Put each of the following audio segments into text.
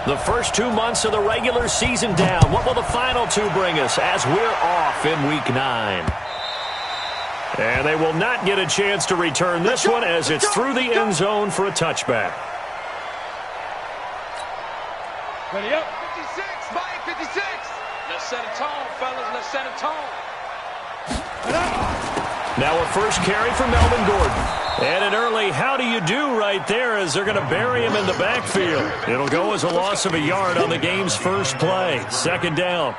The first 2 months of the regular season down. What will the final two bring us as we're off in Week 9? And they will not get a chance to return this one as it's through the end zone for a touchback. Ready up. 56, Mike, 56. Let's set a tone, fellas. Let's set a tone. Now a first carry for Melvin Gordon. And an early how do you do right there as they're going to bury him in the backfield. It'll go as a loss of a yard on the game's first play. Second down.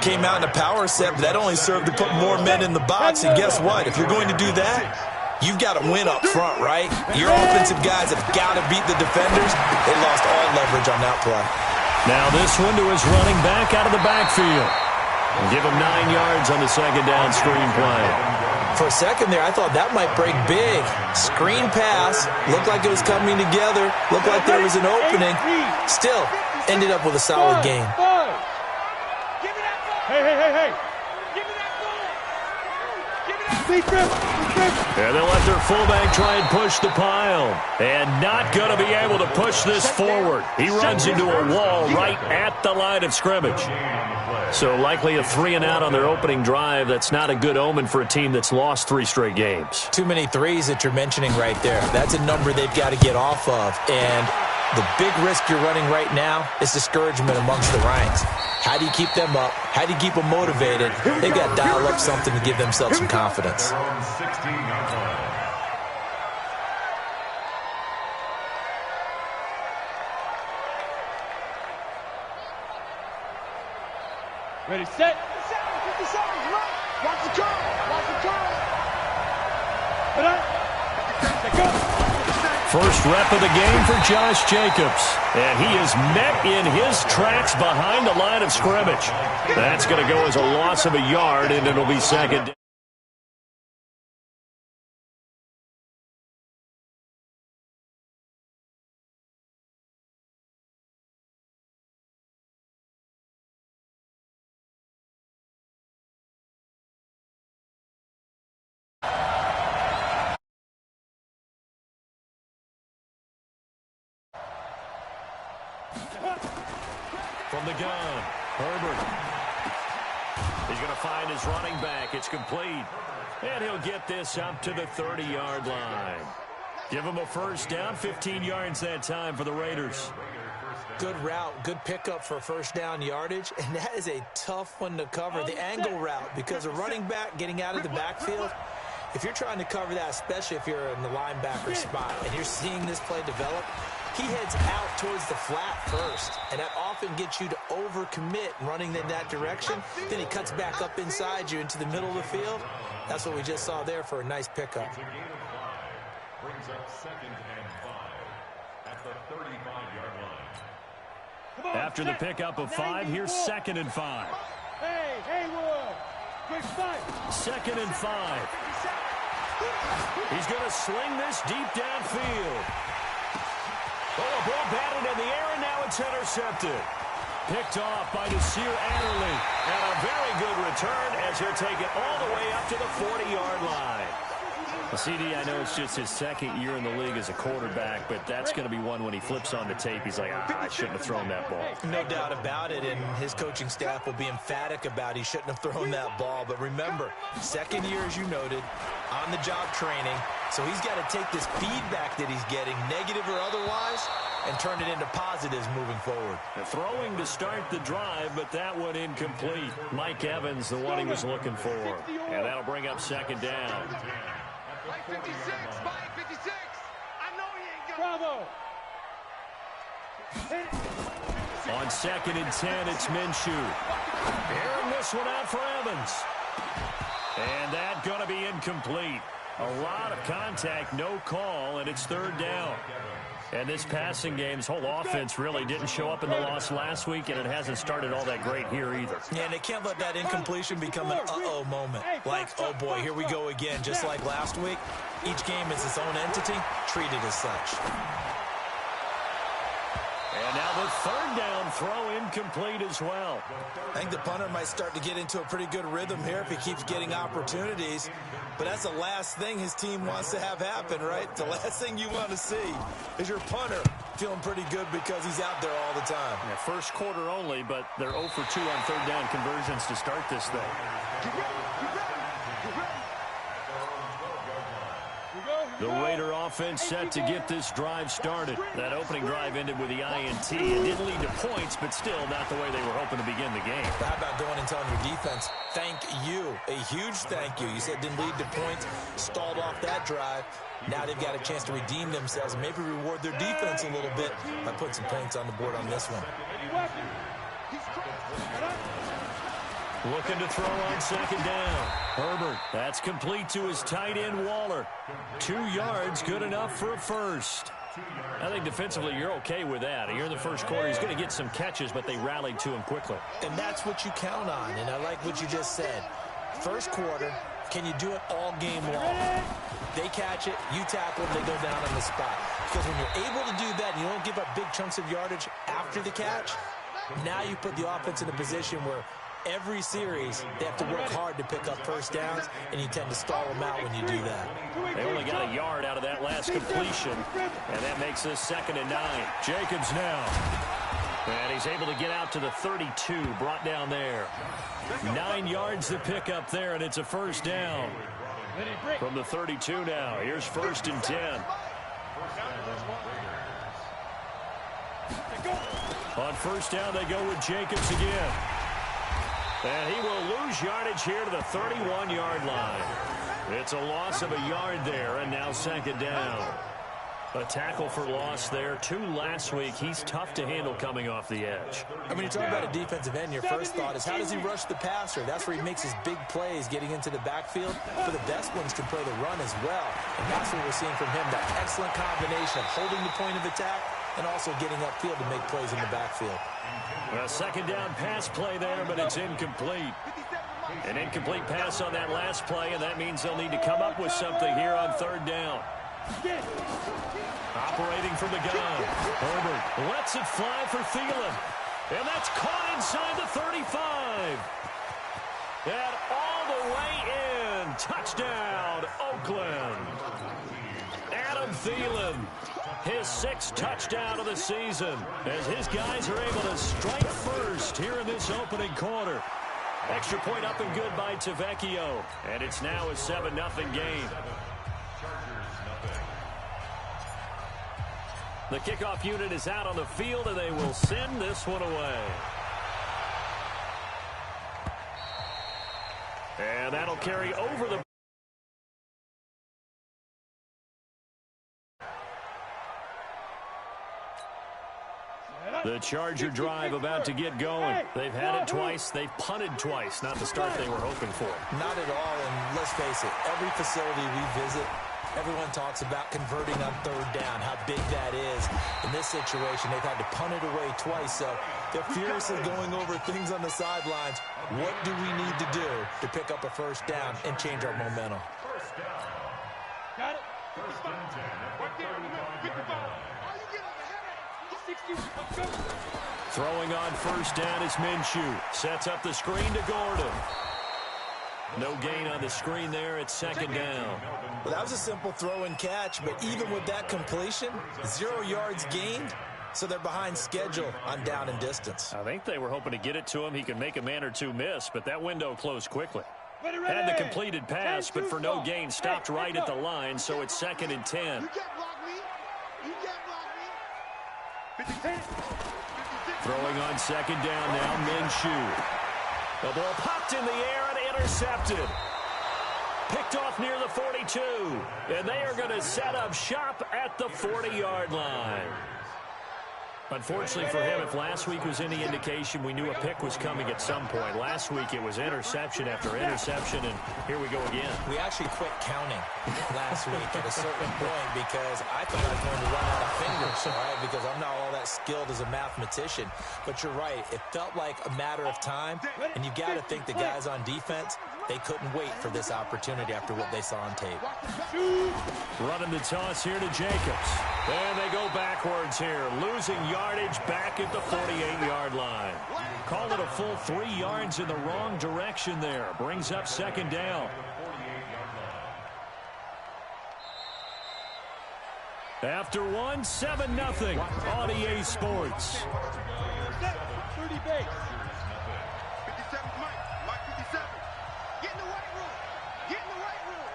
Came out in a power set, but that only served to put more men in the box. And guess what? If you're going to do that, you've got to win up front, right? Your offensive guys have got to beat the defenders. They lost all leverage on that play. Now this one to his running back out of the backfield. Give him 9 yards on the second down screen play. For a second there, I thought that might break big. Screen pass. Looked like it was coming together. Looked like there was an opening. Still, ended up with a solid game. Hey. And they'll let their fullback try and push the pile. And not going to be able to push this forward. He runs into a wall right at the line of scrimmage. So likely a 3-and-out on their opening drive. That's not a good omen for a team that's lost 3 straight games. Too many threes that you're mentioning right there. That's a number they've got to get off of. And the big risk you're running right now is discouragement amongst the ranks. How do you keep them up? How do you keep them motivated? They've got to dial up something to give themselves some confidence. Ready, set. 57, right. Watch the curl. Put up. Let go. First rep of the game for Josh Jacobs. And he is met in his tracks behind the line of scrimmage. That's going to go as a loss of a yard, and it'll be second. From the gun, Herbert. He's going to find his running back. It's complete. And he'll get this up to the 30-yard line. Give him a first down, 15 yards that time for the Raiders. Good route, good pickup for first down yardage, and that is a tough one to cover, the angle route, because a running back getting out of the backfield, if you're trying to cover that, especially if you're in the linebacker spot and you're seeing this play develop, he heads out towards the flat first, and that often gets you to overcommit running in that direction. Then he cuts back up inside you into the middle of the field. That's what we just saw there for a nice pickup. Brings up 2nd and 5 at the 35-yard line. After the pickup of 5, here's 2nd and 5. Hey, Haywood. Quick fight. 2nd and 5. He's going to sling this deep downfield. Oh, a ball batted in the air, and now it's intercepted. Picked off by Nasir Adderley. And a very good return as he'll take it all the way up to the 40-yard line. Well, CD, I know it's just his 2nd year in the league as a quarterback, but that's going to be one when he flips on the tape. He's like, I shouldn't have thrown that ball. No doubt about it, and his coaching staff will be emphatic about he shouldn't have thrown that ball. But remember, 2nd year, as you noted, on-the-job training. So he's got to take this feedback that he's getting, negative or otherwise, and turn it into positives moving forward. Throwing to start the drive, but that one incomplete. Mike Evans, the one he was looking for. And that'll bring up 2nd down. Mike 56, Mike 56. I know he ain't got. Bravo. On 2nd and 10, it's Minshew. Airing this one out for Evans. And that's going to be incomplete. A lot of contact, no call, and it's 3rd down. And this passing game's whole offense really didn't show up in the loss last week, and it hasn't started all that great here either. Yeah, and they can't let that incompletion become an uh-oh moment. Like, oh boy, here we go again, just like last week. Each game is its own entity, treated as such. And now the third down throw incomplete as well. I think the punter might start to get into a pretty good rhythm here if he keeps getting opportunities. But that's the last thing his team wants to have happen, right? The last thing you want to see is your punter feeling pretty good because he's out there all the time. Yeah, first quarter only, but they're 0 for 2 on third down conversions to start this thing. The Raider offense set to get this drive started. That opening drive ended with the INT. It didn't lead to points, but still not the way they were hoping to begin the game. But how about going and telling your defense, thank you, a huge thank you. You said didn't lead to points, stalled off that drive. Now they've got a chance to redeem themselves and maybe reward their defense a little bit by putting some points on the board on this one. Looking to throw on second down. Herbert, that's complete to his tight end, Waller. 2 yards, good enough for a first. I think defensively you're okay with that. Here in the first quarter, he's going to get some catches, but they rallied to him quickly. And that's what you count on, and I like what you just said. First quarter, can you do it all game long? They catch it, you tackle them, they go down on the spot. Because when you're able to do that and you don't give up big chunks of yardage after the catch, now you put the offense in a position where every series, they have to work hard to pick up first downs, and you tend to stall them out when you do that. They only got a yard out of that last completion, and that makes this 2nd and 9. Jacobs now. And he's able to get out to the 32, brought down there. 9 yards to pick up there, and it's a first down. From the 32 now, here's 1st and 10. On first down, they go with Jacobs again. And he will lose yardage here to the 31-yard line. It's a loss of a yard there, and now 2nd down. A tackle for loss there. 2 last week. He's tough to handle coming off the edge. When you talk about a defensive end, your first thought is how does he rush the passer? That's where he makes his big plays getting into the backfield. But the best ones can play the run as well. And that's what we're seeing from him, that excellent combination of holding the point of attack and also getting upfield to make plays in the backfield. A 2nd down pass play there, but it's incomplete. An incomplete pass on that last play, and that means they'll need to come up with something here on 3rd down. Operating from the gun. Herbert lets it fly for Thielen. And that's caught inside the 35. And all the way in. Touchdown, Oakland. Adam Thielen, his 6th touchdown of the season, as his guys are able to strike first here in this opening quarter. Extra point up and good by Tavecchio, and it's now a 7-0 game. The kickoff unit is out on the field, and they will send this one away. And that'll carry over the... The Charger drive about to get going. They've had it twice. They've punted twice. Not the start they were hoping for. Not at all, and let's face it, every facility we visit, everyone talks about converting on 3rd down, how big that is. In this situation, they've had to punt it away twice, so they're furiously going over things on the sidelines. What do we need to do to pick up a first down and change our momentum? First down. Got it. 1st and 10 at the 35-yard line. Throwing on first down is Minshew. Sets up the screen to Gordon. No gain on the screen there. It's 2nd down. Well, that was a simple throw and catch, but even with that completion, 0 yards gained, so they're behind schedule on down and distance. I think they were hoping to get it to him. He could make a man or two miss, but that window closed quickly. Had the completed pass, but for no gain, stopped right at the line, so it's 2nd and 10. Throwing on 2nd down now, Minshew. The ball popped in the air and intercepted. Picked off near the 42. And they are going to set up shop at the 40-yard line. Unfortunately for him, if last week was any indication, we knew a pick was coming at some point. Last week it was interception after interception, and here we go again. We actually quit counting last week at a certain point because I thought I was going to run out of fingers, all right, because I'm not all that skilled as a mathematician. But you're right. It felt like a matter of time, and you've got to think the guys on defense, they couldn't wait for this opportunity after what they saw on tape. Running the toss here to Jacobs. And they go backwards here, losing yardage back at the 48-yard line. Call it a full 3 yards in the wrong direction there. Brings up second down. After one, 7-0 on EA Sports. 30 base. 57, Mike 57. Get in the right room. Get in the right room.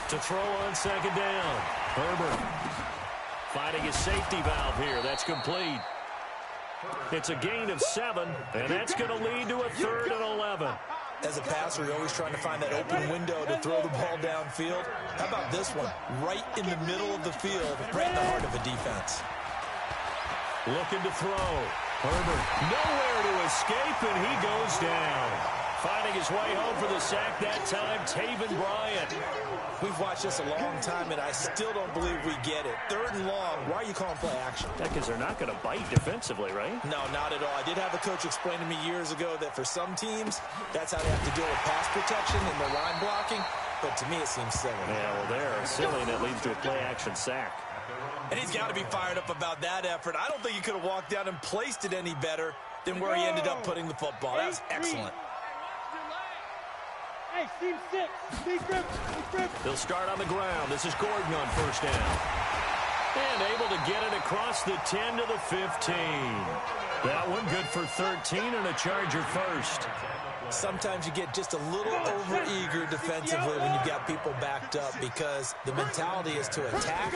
To throw on second down. Herbert finding his safety valve here. That's complete. It's a gain of 7, and that's going to lead to a 3rd and 11. As a passer, you're always trying to find that open window to throw the ball downfield. How about this one? Right in the middle of the field, right in the heart of a defense. Looking to throw. Herbert nowhere to escape, and he goes down. Finding his way home for the sack that time, Taven Bryant. We've watched this a long time, and I still don't believe we get it. 3rd and long. Why are you calling play action? Because they're not going to bite defensively, right? No, not at all. I did have a coach explain to me years ago that for some teams, that's how they have to deal with pass protection and their line blocking. But to me, it seems silly. Yeah, well, they're silly, and it leads to a play-action sack. And he's got to be fired up about that effort. I don't think he could have walked down and placed it any better than where he ended up putting the football. That was excellent. Hey, team 6. Big grip. They'll start on the ground. This is Gordon on first down. And able to get it across the 10 to the 15. That one good for 13 and a Charger first. Sometimes you get just a little over-eager defensively when you've got people backed up because the mentality is to attack,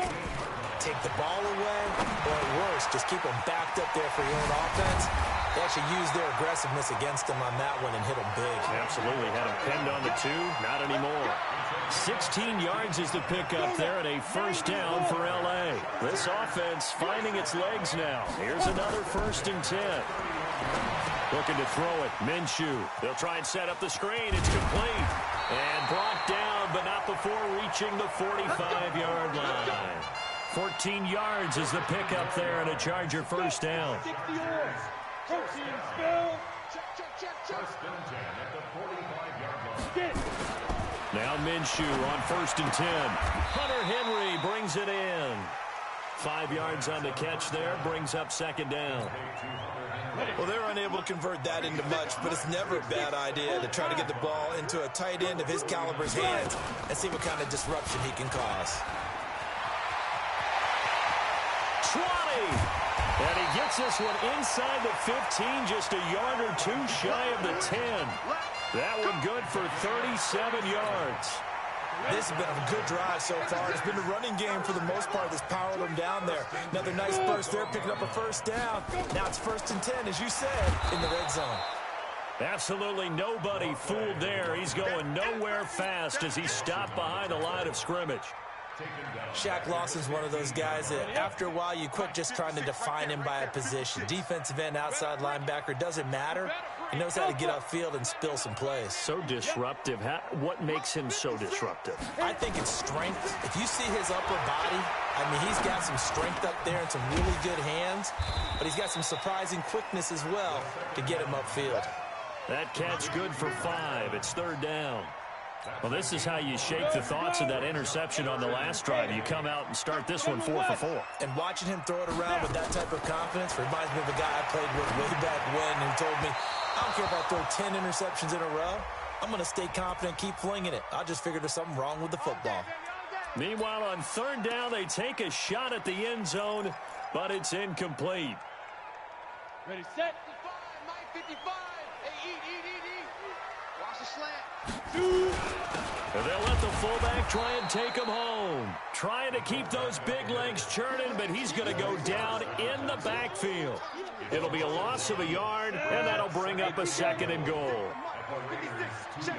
take the ball away, or at worst, just keep them backed up there for your own offense. They actually used their aggressiveness against them on that one and hit them big. Absolutely. Had him pinned on the 2. Not anymore. 16 yards is the pickup there and a first down for L.A. This offense finding its legs now. Here's another 1st and 10. Looking to throw it. Minshew. They'll try and set up the screen. It's complete. And brought down, but not before reaching the 45-yard line. 14 yards is the pickup there and a Charger first down. 60 yards. Protein spill. Check. Get it. Now Minshew on 1st and 10. Hunter Henry brings it in. 5 yards on the catch there. Brings up second down. Well, they're unable to convert that into much, but it's never a bad idea to try to get the ball into a tight end of his caliber's hands and see what kind of disruption he can cause. 20. And he gets this one inside the 15, just a yard or 2 shy of the 10. That one good for 37 yards. This has been a good drive so far. It's been a running game for the most part that's powered them down there. Another nice burst there, picking up a first down. Now it's 1st and 10, as you said, in the red zone. Absolutely nobody fooled there. He's going nowhere fast as he stopped behind the line of scrimmage. Shaq Lawson's one of those guys that after a while you quit just trying to define him by a position. Defensive end, outside linebacker, doesn't matter. He knows how to get upfield and spill some plays. So disruptive. What makes him so disruptive? I think it's strength. If you see his upper body, I mean, he's got some strength up there and some really good hands, but he's got some surprising quickness as well to get him upfield. That catch good for 5. It's 3rd down. Well, this is how you shake the thoughts of that interception on the last drive. You come out and start this one 4 for 4. And watching him throw it around with that type of confidence reminds me of a guy I played with way back when who told me, I don't care if I throw 10 interceptions in a row. I'm going to stay confident, keep flinging it. I just figured there's something wrong with the football. Meanwhile, on 3rd down, they take a shot at the end zone, but it's incomplete. Ready, set. 55, Mike 55. Hey, eat. Watch the slant. And they'll let the fullback try and take him home. Trying to keep those big legs churning, but he's going to go down in the backfield. It'll be a loss of a yard, and that'll bring up a 2nd and goal. 56.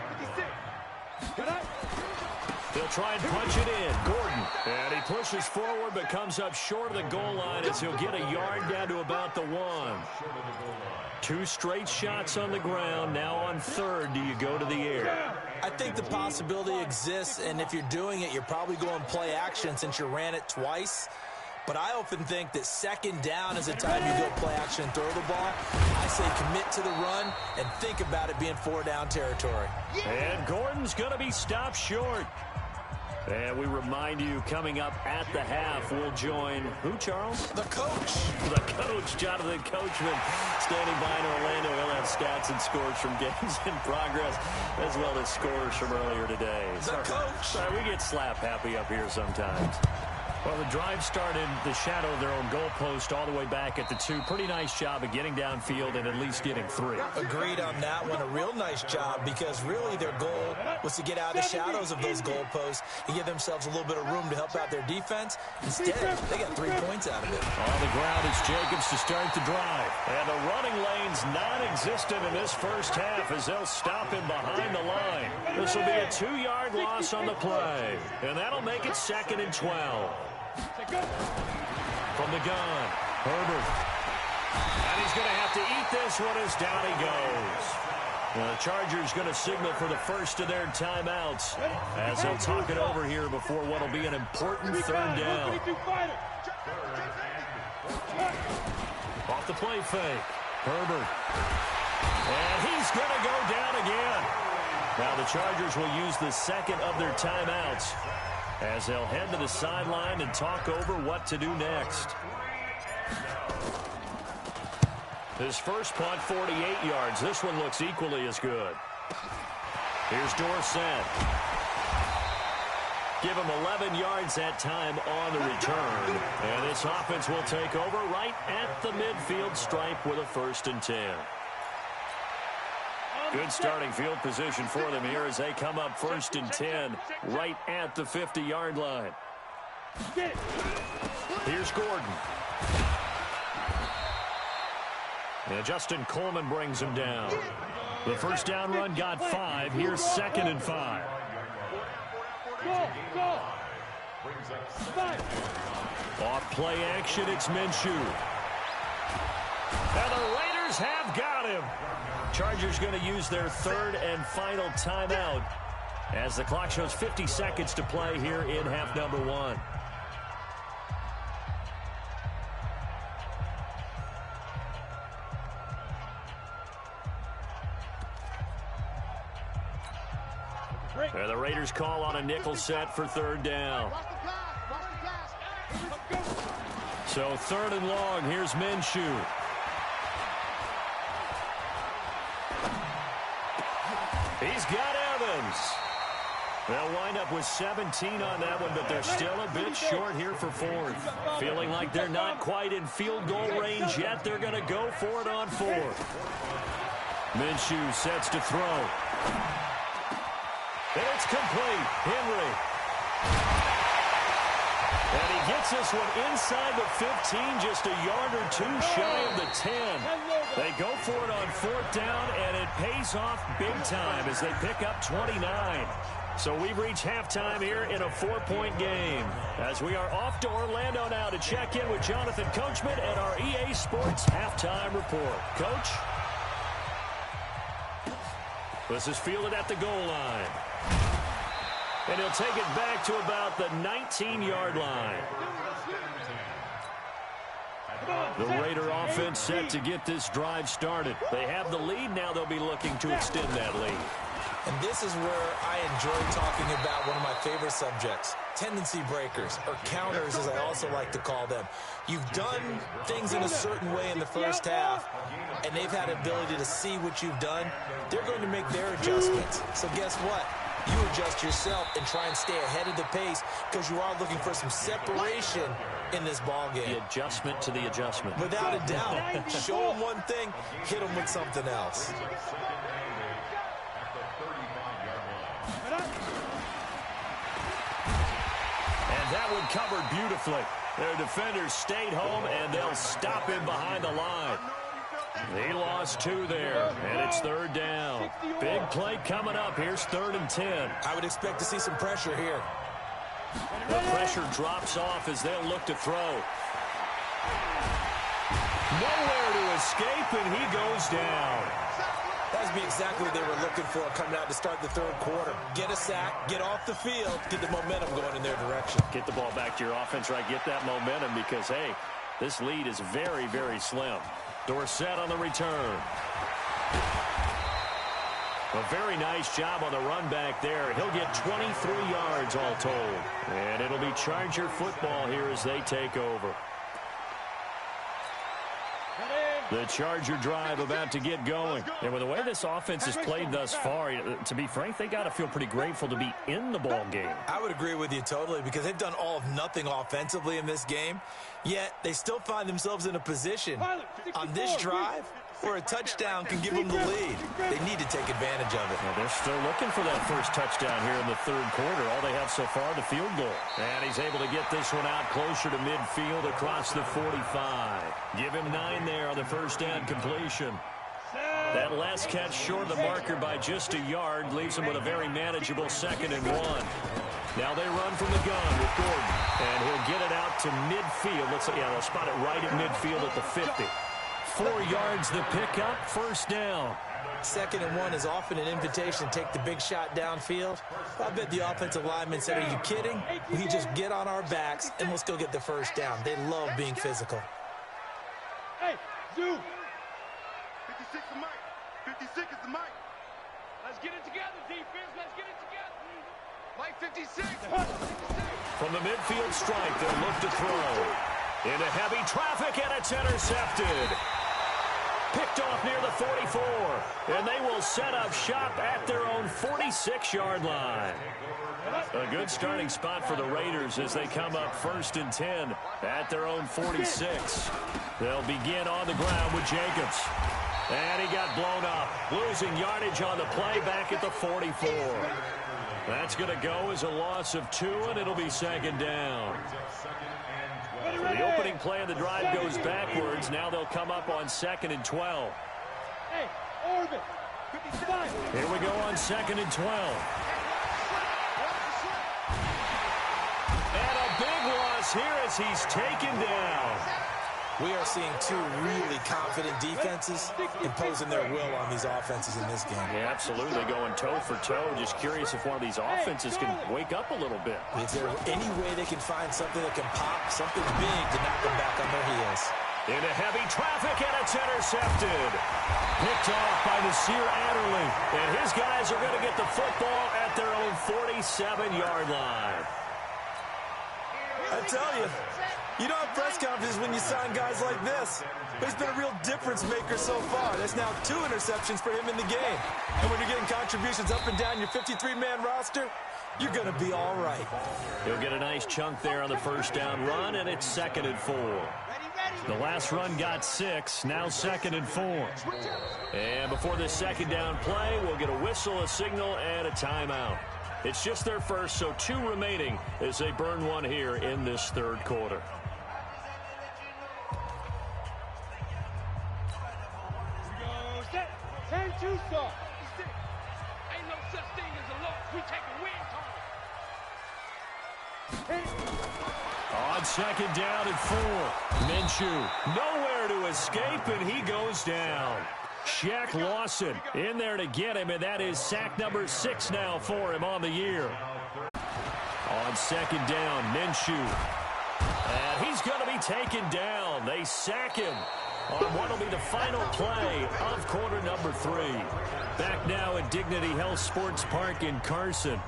They'll try and punch it in. Gordon. And he pushes forward, but comes up short of the goal line as he'll get a yard down to about the 1. 2 straight shots on the ground. Now on 3rd, do you go to the air? I think the possibility exists, and if you're doing it, you're probably going play action since you ran it twice. But I often think that 2nd down is the time you go play action and throw the ball. I say commit to the run and think about it being 4 down territory. And Gordon's going to be stopped short. And we remind you, coming up at the half, we'll join who, Charles? The coach. The coach, Jonathan Coachman, standing by in Orlando. He'll have stats and scores from games in progress, as well as scores from earlier today. The coach. Sorry, we get slap happy up here sometimes. Well, the drive started the shadow of their own goalpost all the way back at the 2. Pretty nice job of getting downfield and at least getting 3. Agreed on that one. A real nice job because really their goal was to get out of the shadows of those goalposts and give themselves a little bit of room to help out their defense. Instead, they got 3 points out of it. On the ground is Jacobs to start the drive. And the running lane's non-existent in this first half as they'll stop him behind the line. This will be a 2-yard loss on the play. And that'll make it 2nd and 12. From the gun, Herbert. And he's going to have to eat this one as down he goes. The Chargers going to signal for the first of their timeouts as they'll talk it over here before what will be an important 3rd down. Off the play fake, Herbert. And he's going to go down again. Now the Chargers will use the 2nd of their timeouts as they'll head to the sideline and talk over what to do next. His first punt, 48 yards. This one looks equally as good. Here's Dorsett. Give him 11 yards that time on the return. And this offense will take over right at the midfield stripe with a 1st and 10. Good starting field position for them here as they come up 1st and 10 right at the 50-yard line. Here's Gordon. And Justin Coleman brings him down. The 1st down run got 5. Here's 2nd and 5. Off play action, it's Minshew. And the Raiders have got him. Chargers going to use their 3rd and final timeout as the clock shows 50 seconds to play here in half number 1. And the Raiders call on a nickel set for 3rd down. So 3rd and long, here's Minshew. He's got Evans. They'll wind up with 17 on that one, but they're still a bit short here for 4th. Feeling like they're not quite in field goal range yet. They're going to go for it on 4th. Minshew sets to throw. And it's complete. Henry. And he gets this one inside the 15, just a yard or 2 shy of the 10. They go for it on 4th down, and it pays off big time as they pick up 29. So we've reached halftime here in a 4-point game. As we are off to Orlando now to check in with Jonathan Coachman and our EA Sports halftime report. Coach? This is fielded at the goal line. And he'll take it back to about the 19-yard line. The Raider offense set to get this drive started. They have the lead. Now they'll be looking to extend that lead. And this is where I enjoy talking about one of my favorite subjects, tendency breakers, or counters as I also like to call them. You've done things in a certain way in the first half, and they've had the ability to see what you've done. They're going to make their adjustments. So guess what? You adjust yourself and try and stay ahead of the pace because you are looking for some separation in this ball game. The adjustment to the adjustment. Without a doubt. Show them one thing, hit them with something else. And that one covered beautifully. Their defenders stayed home, and they'll stop him behind the line. He lost 2 there, and it's 3rd down. Big play coming up. Here's 3rd and 10. I would expect to see some pressure here. The pressure drops off as they'll look to throw. Nowhere to escape, and he goes down. That would be exactly what they were looking for coming out to start the 3rd quarter. Get a sack, get off the field, get the momentum going in their direction. Get the ball back to your offense, right? Get that momentum because, hey, this lead is very, very slim. Dorsett on the return. A very nice job on the run back there. He'll get 23 yards all told. And it'll be Charger football here as they take over. The Charger drive about to get going. And with the way this offense has played thus far, to be frank, they got to feel pretty grateful to be in the ball game. I would agree with you totally because they've done all of nothing offensively in this game, yet they still find themselves in a position on this drive where a touchdown can give them the lead. They need to take advantage of it. Well, they're still looking for that first touchdown here in the third quarter. All they have so far, the field goal. And he's able to get this one out closer to midfield across the 45. Give him 9 there on the first down completion. That last catch short of the marker by just a yard leaves him with a very manageable 2nd and 1. Now they run from the gun with Gordon. And he'll get it out to midfield. They'll spot it right at midfield at the 50. 4 yards the pickup, first down. 2nd and 1 is often an invitation to take the big shot downfield. I bet the offensive lineman said, are you kidding? We just get on our backs and we'll still get the first down. They love being physical. Hey, Zoo. 56 is Mike. 56 is the Mike. Let's get it together, defense. Let's get it together. Mike 56. From the midfield strike, they'll look to throw. Into heavy traffic, and it's intercepted. Picked off near the 44, and they will set up shop at their own 46-yard line. A good starting spot for the Raiders as they come up 1st and 10 at their own 46. They'll begin on the ground with Jacobs. And he got blown up, losing yardage on the play back at the 44. That's going to go as a loss of 2, and it'll be 2nd down. So the opening play of the drive goes backwards. Now they'll come up on 2nd and 12. Hey, Orbit. 55. Here we go on 2nd and 12. And a big loss here as he's taken down. We are seeing 2 really confident defenses imposing their will on these offenses in this game. Yeah, absolutely, going toe for toe. Just curious if one of these offenses can wake up a little bit. Is there any way they can find something that can pop, something big to knock them back on their heels? Into heavy traffic, and it's intercepted. Picked off by Nasir Adderley. And his guys are going to get the football at their own 47-yard line. I tell you, you don't have press conferences when you sign guys like this. But he's been a real difference maker so far. That's now 2 interceptions for him in the game. And when you're getting contributions up and down your 53-man roster, you're going to be all right. He'll get a nice chunk there on the first down run, and it's 2nd and 4. The last run got 6, now 2nd and 4. And before this 2nd down play, we'll get a whistle, a signal, and a timeout. It's just their first, so 2 remaining as they burn one here in this third quarter. Set. 10-2 start. Ain't no such thing as a loss. We take a win total. On 2nd down and 4. Minshew nowhere to escape, and he goes down. Shaq Lawson in there to get him, and that is sack number 6 now for him on the year. On 2nd down, Minshew. And he's going to be taken down. They sack him on what will be the final play of quarter number 3. Back now at Dignity Health Sports Park in Carson.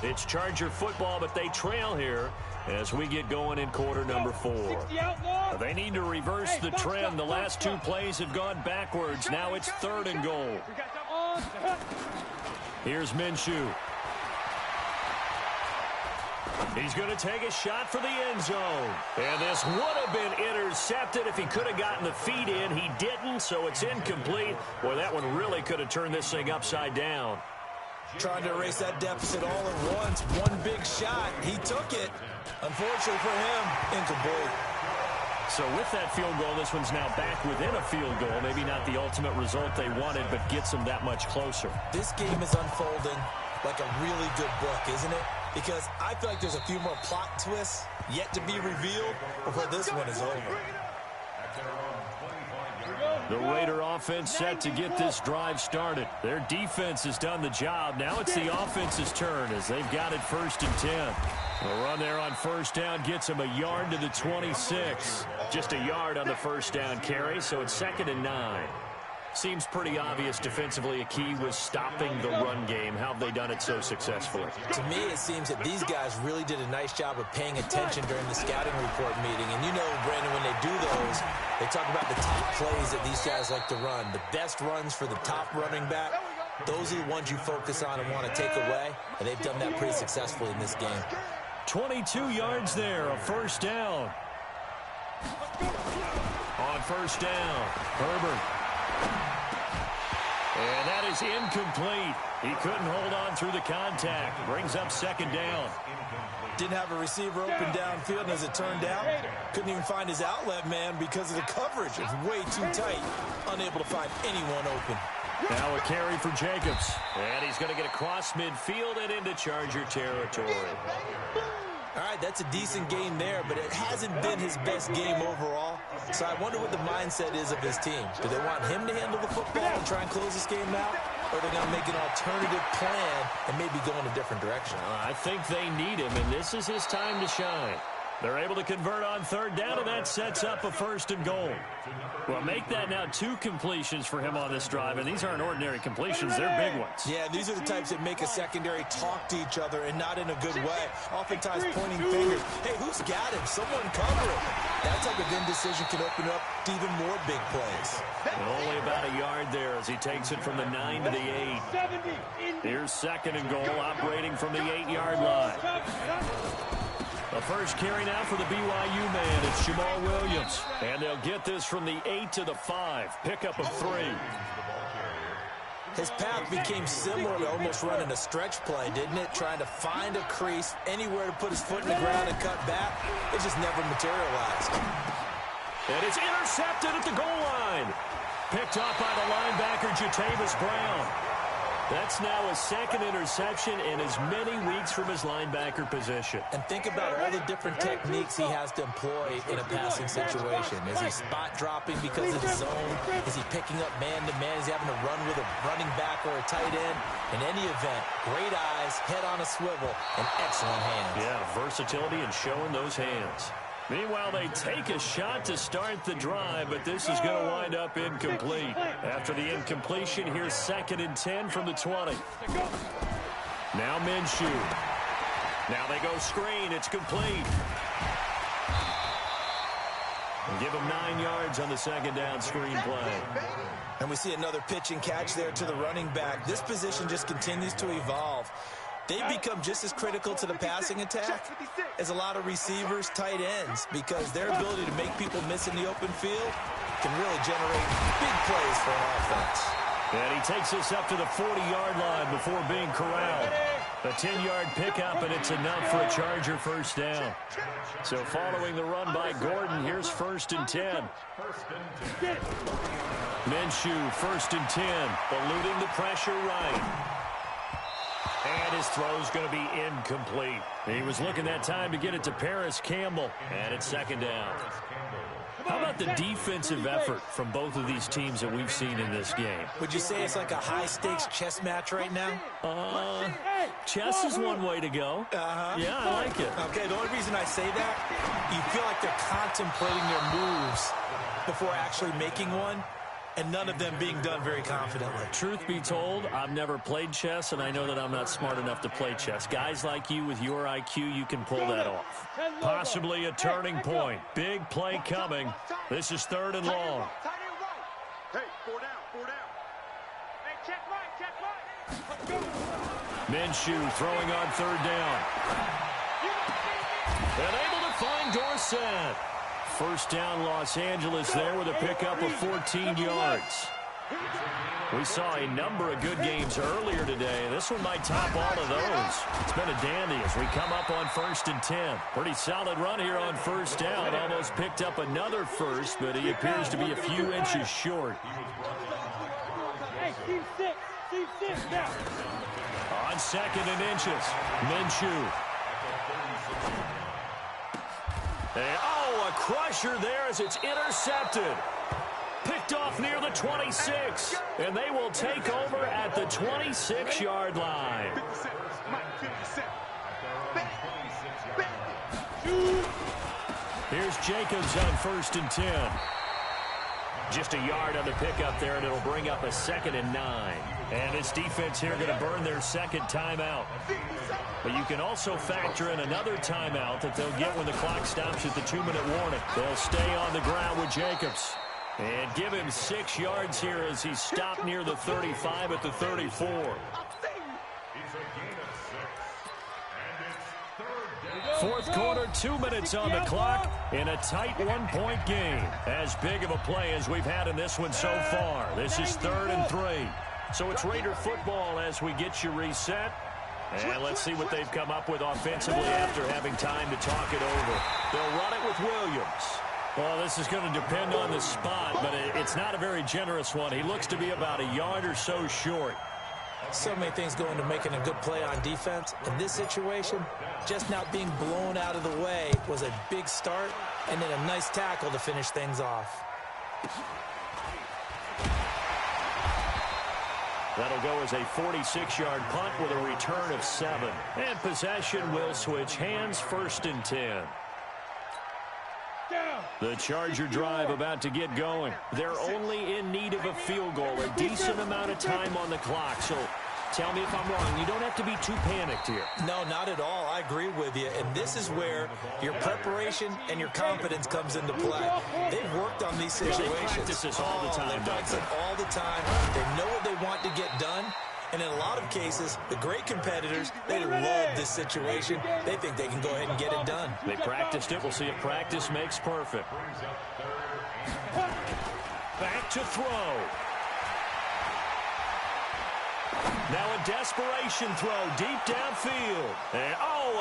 It's Charger football, but they trail here as we get going in quarter number 4. They need to reverse the trend. The last 2 plays have gone backwards. Now it's 3rd and goal. Here's Minshew. He's going to take a shot for the end zone. And this would have been intercepted if he could have gotten the feet in. He didn't, so it's incomplete. Boy, that one really could have turned this thing upside down. Trying to erase that deficit all at once. One big shot. He took it. Unfortunately for him, incomplete. So with that field goal, this one's now back within a field goal. Maybe not the ultimate result they wanted, but gets them that much closer. This game is unfolding like a really good book, isn't it? Because I feel like there's a few more plot twists yet to be revealed before this one is over. The Raider offense set to get this drive started. Their defense has done the job. Now it's the offense's turn as they've got it 1st and 10. The run there on 1st down gets them a yard to the 26. Just a yard on the 1st down carry, so it's 2nd and 9. Seems pretty obvious defensively a key was stopping the run game. How have they done it so successfully? To me, it seems that these guys really did a nice job of paying attention during the scouting report meeting. And you know, Brandon, when they do those, they talk about the top plays that these guys like to run. The best runs for the top running back, those are the ones you focus on and want to take away. And they've done that pretty successfully in this game. 22 yards there, a first down. On first down, Herbert. And that is incomplete. He couldn't hold on through the contact. Brings up second down. Didn't have a receiver open downfield, and as it turned out, couldn't even find his outlet man because of the coverage. It was way too tight. Unable to find anyone open. Now a carry for Jacobs. And he's going to get across midfield and into Charger territory. All right, that's a decent game there, but it hasn't been his best game overall. So I wonder what the mindset is of his team. Do they want him to handle the football and try and close this game out? Or are they going to make an alternative plan and maybe go in a different direction? I think they need him, and this is his time to shine. They're able to convert on third down, and that sets up a first and goal. Well, make that now 2 completions for him on this drive, and these aren't ordinary completions. They're big ones. Yeah, these are the types that make a secondary talk to each other and not in a good way. Oftentimes pointing fingers. Hey, who's got him? Someone cover him. That type of indecision can open up to even more big plays. And only about a yard there as he takes it from the 9 to the 8. Here's second and goal, operating from the 8-yard line. The first carry now for the BYU man. It's Jamal Williams. And they'll get this from the 8 to the 5. Pickup of 3. His path became similar to almost running a stretch play, didn't it? Trying to find a crease, anywhere to put his foot in the ground and cut back. It just never materialized. And it's intercepted at the goal line. Picked off by the linebacker, Jatavis Brown. That's now a second interception in as many weeks from his linebacker position. And think about all the different techniques he has to employ in a passing situation. Is he spot dropping because of his zone? Is he picking up man-to-man? Is he having to run with a running back or a tight end? In any event, great eyes, head on a swivel, and excellent hands. Yeah, versatility and showing those hands. Meanwhile, they take a shot to start the drive, but this is going to wind up incomplete. After the incompletion, here's 2nd and 10 from the 20. Now Minshew. Now they go screen. It's complete. And give him 9 yards on the second down screen play. And we see another pitch and catch there to the running back. This position just continues to evolve. They've become just as critical to the passing attack as a lot of receivers, tight ends, because their ability to make people miss in the open field can really generate big plays for an offense. And he takes us up to the 40-yard line before being corralled. A 10-yard pickup, and it's enough for a Charger first down. So following the run by Gordon, here's 1st and 10. Minshew, 1st and 10, eluding the pressure right. And his throw's going to be incomplete. He was looking that time to get it to Paris Campbell. And it's 2nd down. How about the defensive effort from both of these teams that we've seen in this game? Would you say it's like a high-stakes chess match right now? Chess is one way to go. Yeah, I like it. Okay, the only reason I say that, you feel like they're contemplating their moves before actually making one. And none of them being done very confidently. Truth be told, I've never played chess, and I know that I'm not smart enough to play chess. Guys like you with your IQ, you can pull that off. Possibly a turning point. Big play coming. This is 3rd and long. Hey, 4 down, 4 down. Hey, check right. Minshew throwing on 3rd down. And able to find Dorsett. First down, Los Angeles there with a pickup of 14 yards. We saw a number of good games earlier today. This one might top all of those. It's been a dandy as we come up on 1st and 10. Pretty solid run here on 1st down. Almost picked up another first, but he appears to be a few inches short. Hey, team 6 now. On 2nd and inches, Minshew. And, a crusher there as it's intercepted. Picked off near the 26. And they will take over at the 26-yard line. Here's Jacobs on 1st and 10. Just a yard on the pickup there, and it'll bring up a 2nd and 9. And this defense here going to burn their second timeout. But you can also factor in another timeout that they'll get when the clock stops at the 2-minute warning. They'll stay on the ground with Jacobs. And give him 6 yards here as he stopped near the 35 at the 34. Fourth quarter, 2 minutes on the clock in a tight 1-point game. As big of a play as we've had in this one so far. This is 3rd and 3. So it's Raider football as we get you reset. And let's see what they've come up with offensively after having time to talk it over. They'll run it with Williams. Well, this is going to depend on the spot, but it's not a very generous one. He looks to be about a yard or so short. So many things go into making a good play on defense. In this situation, just not being blown out of the way was a big start, and then a nice tackle to finish things off. That'll go as a 46-yard punt with a return of 7. And possession will switch hands, 1st and 10. The Charger drive about to get going. They're only in need of a field goal, a decent amount of time on the clock. So tell me if I'm wrong. You don't have to be too panicked here. No, not at all. I agree with you. And this is where your preparation and your confidence comes into play. They've worked on these situations. They practice this all the time. They practice it all the time. They know what they want to get done. And in a lot of cases, the great competitors, they love this situation. They think they can go ahead and get it done. They practiced it. We'll see if practice makes perfect. Back to throw. Now a desperation throw deep downfield. And,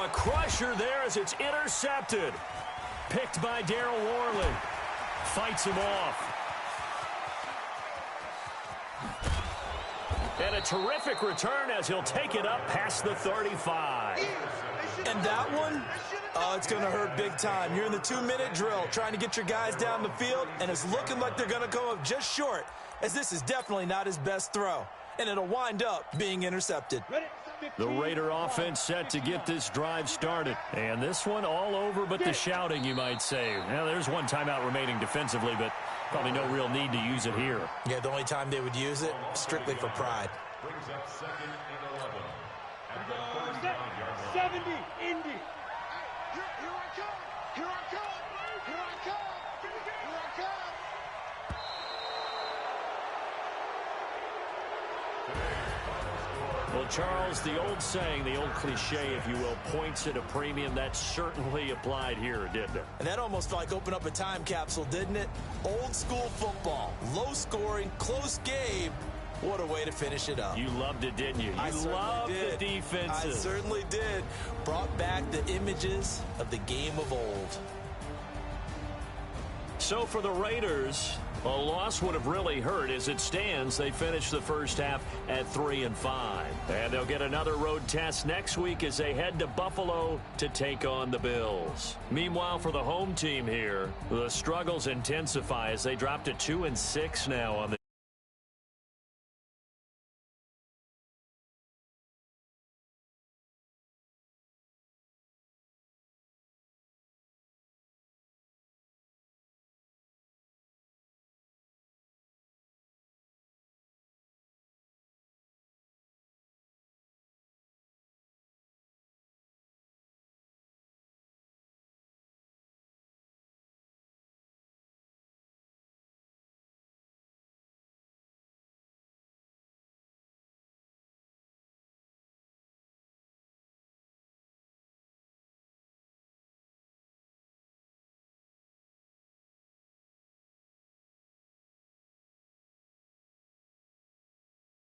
a crusher there as it's intercepted. Picked by Darryl Worley. Fights him off. And a terrific return as he'll take it up past the 35. And that one, it's going to hurt big time. You're in the 2-minute drill trying to get your guys down the field, and it's looking like they're going to come up just short, as this is definitely not his best throw. And it'll wind up being intercepted. The Raider offense set to get this drive started. And this one all over but the shouting, you might say. Now, there's one timeout remaining defensively, but probably no real need to use it here. Yeah, the only time they would use it, strictly for pride. Brings up 2nd and 11. 70, Indy. Here I come. Here I come. Here I come. Here I come. Well, Charles, the old saying, the old cliche, if you will, points at a premium. That certainly applied here, didn't it? And that almost like opened up a time capsule, didn't it? Old school football, low scoring, close game. What a way to finish it up. You loved it, didn't you? You loved the defenses. I certainly did. Brought back the images of the game of old. So for the Raiders, a loss would have really hurt. As it stands, they finished the first half at 3-5. And they'll get another road test next week as they head to Buffalo to take on the Bills. Meanwhile, for the home team here, the struggles intensify as they drop to 2-6 now on the